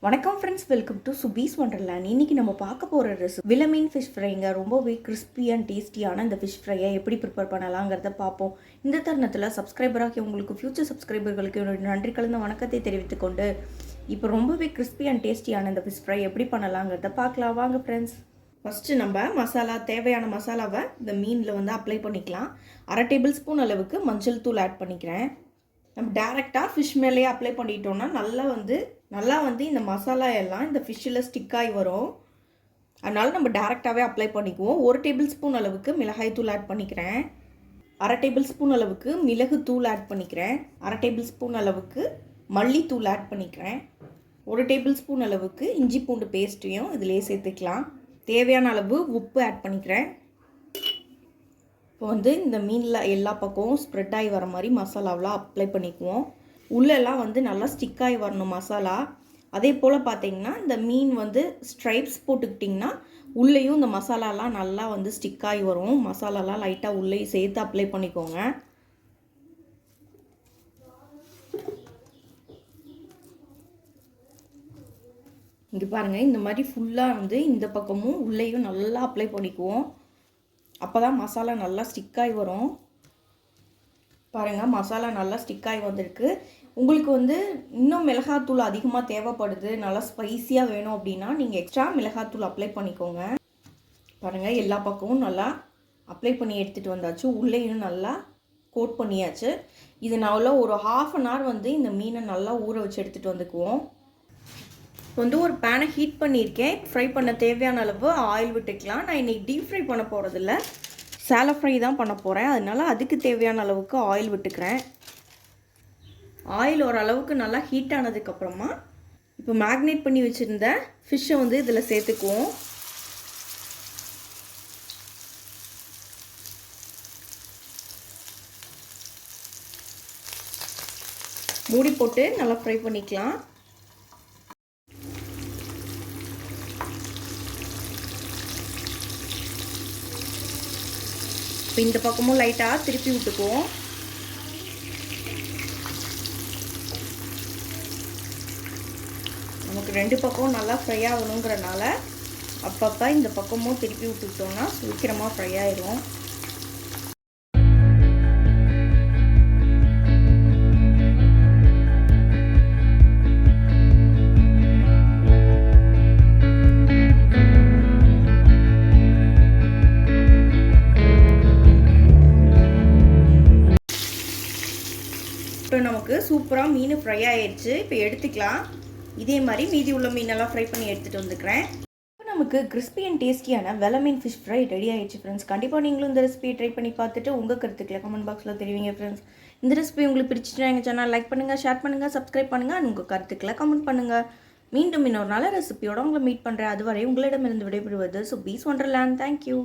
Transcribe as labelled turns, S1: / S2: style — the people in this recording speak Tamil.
S1: வணக்கம் ஃப்ரெண்ட்ஸ், வெல்கம் டு சுபீஸ் வண்டர்லேண்ட். இன்றைக்கி நம்ம பார்க்க போகிற ரெசிபி விலமீன் ஃபிஷ் ஃப்ரைங்க. ரொம்பவே கிறிஸ்பி அண்ட் டேஸ்டியான இந்த ஃபிஷ் ஃப்ரையை எப்படி ப்ரிப்பேர் பண்ணலாங்கிறத பார்ப்போம். இந்த தருணத்தில் சப்ஸ்கிரைபராகி உங்களுக்கு ஃபியூச்சர் சப்ஸ்கிரைபர்களுக்கு என்னுடைய நன்றி கலந்த வணக்கத்தை தெரிவித்துக்கொண்டு இப்போ ரொம்பவே கிறிஸ்பி அண்ட் டேஸ்டியான இந்த ஃபிஷ் ஃப்ரை எப்படி பண்ணலாங்கிறத பார்க்கலாம் வாங்க ஃப்ரெண்ட்ஸ். ஃபஸ்ட்டு நம்ம தேவையான மசாலாவை இந்த மீனில் அப்ளை பண்ணிக்கலாம். 1/2 டேபிள் ஸ்பூன் அளவுக்கு மஞ்சள் தூள் ஆட் பண்ணிக்கிறேன். நம்ம டேரெக்டாக ஃபிஷ் மேலேயே அப்ளை பண்ணிட்டோம்னா நல்லா இந்த மசாலா எல்லாம் இந்த ஃபிஷ்ஷில் ஸ்டிக்காகி வரும். அதனால் நம்ம டேரெக்டாகவே அப்ளை பண்ணிக்குவோம். 1 டேபிள் ஸ்பூன் அளவுக்கு மிளகாய் தூள் ஆட் பண்ணிக்கிறேன். 1/2 டேபிள் ஸ்பூன் அளவுக்கு மிளகு தூள் ஆட் பண்ணிக்கிறேன். 1/2 டேபிள் ஸ்பூன் அளவுக்கு மல்லித்தூள் ஆட் பண்ணிக்கிறேன். 1 டேபிள் ஸ்பூன் அளவுக்கு இஞ்சி பூண்டு பேஸ்ட்டையும் இதிலே சேர்த்துக்கலாம். தேவையான அளவு உப்பு ஆட் பண்ணிக்கிறேன். இப்போ இந்த மீனில் எல்லா பக்கமும் ஸ்ப்ரெட் ஆகி வர மாதிரி மசாலாவெலாம் அப்ளை பண்ணிக்குவோம். உள்ளெல்லாம் நல்லா ஸ்டிக்காகி வரணும் மசாலா. அதே போல் பார்த்தீங்கன்னா இந்த மீன் ஸ்ட்ரைப்ஸ் போட்டுக்கிட்டிங்கன்னா உள்ளேயும் இந்த மசாலாலாம் நல்லா ஸ்டிக்காகி வரும். மசாலாலாம் லைட்டாக உள்ளேயும் சேர்த்து அப்ளை பண்ணிக்கோங்க. இங்கே பாருங்கள், இந்த மாதிரி ஃபுல்லாக இந்த பக்கமும் உள்ளேயும் நல்லா அப்ளை பண்ணிக்குவோம். அப்போ தான் மசாலா நல்லா ஸ்டிக்காகி வரும். பாருங்கள், மசாலா நல்லா ஸ்டிக்காகி வந்திருக்கு. உங்களுக்கு இன்னும் மிளகாத்தூள் அதிகமாக தேவைப்படுது, நல்லா ஸ்பைஸியாக வேணும் அப்படின்னா நீங்கள் எக்ஸ்ட்ரா மிளகாத்தூள் அப்ளை பண்ணிக்கோங்க. பாருங்கள், எல்லா பக்கமும் நல்லா அப்ளை பண்ணி எடுத்துகிட்டு வந்தாச்சு. உள்ளேயும் நல்லா கோட் பண்ணியாச்சு. இது நல்லா ஒரு 1/2 hour இந்த மீனை நல்லா ஊற வச்சு எடுத்துகிட்டு வந்துக்குவோம். ஒரு பேனை ஹீட் பண்ணியிருக்கேன். ஃப்ரை பண்ண தேவையான அளவு ஆயில் விட்டுக்கலாம். நான் இன்றைக்கி டீப் ஃப்ரை பண்ண போகிறதில்ல, சாலோ ஃப்ரை தான் பண்ண போகிறேன். அதனால் அதுக்கு தேவையான அளவுக்கு ஆயில் விட்டுக்கிறேன். ஆயில் ஓரளவுக்கு நல்லா ஹீட் ஆனதுக்கப்புறமா இப்போ மேக்னேட் பண்ணி வச்சுருந்த ஃபிஷ்ஷை இதில் சேர்த்துக்குவோம். மூடி போட்டு நல்லா ஃப்ரை பண்ணிக்கலாம். இப்போ இந்த பக்கமும் லைட்டாக திருப்பி விட்டுக்குவோம். நமக்கு 2 பக்கமும் நல்லா ஃப்ரை ஆகணுங்கிறனால அப்பப்போ இந்த பக்கமும் திருப்பி விட்டுக்கிட்டோம்னா சீக்கிரமாக ஃப்ரை ஆயிடும். இப்போ நமக்கு சூப்பராக மீன் ஃப்ரை ஆயிடுச்சு. இப்போ எடுத்துக்கலாம். இதே மாதிரி மீதி உள்ள மீனெல்லாம் ஃப்ரை பண்ணி எடுத்துகிட்டு வந்துக்கிறேன். இப்போ நமக்கு கிறிஸ்பி அண்ட் டேஸ்டியான வெலமீன் ஃபிஷ் ஃப்ரை ரெடி ஆகிடுச்சு ஃப்ரெண்ட்ஸ். கண்டிப்பாக நீங்களும் இந்த ரெசிபியை ட்ரை பண்ணி பார்த்துட்டு உங்கள் கருத்துக்களை கமெண்ட் பாக்ஸில் தெரிவிங்க ஃப்ரெண்ட்ஸ். இந்த ரெசிபி உங்களுக்கு பிடிச்சிட்டா எங்கள் சேனல் லைக் பண்ணுங்கள், ஷேர் பண்ணுங்கள், சப்ஸ்கிரைப் பண்ணுங்கள், அண்ட் உங்கள் கருத்துக்களை கமெண்ட் பண்ணுங்கள். மீண்டும் இன்னொரு நாள் ரெசிபியோட உங்களை மீட் பண்ணுறேன். அதுவரை உங்களிடமிருந்து விடைபெறுவது சுபீஸ் வண்டர்லேண்ட். தேங்க்யூ.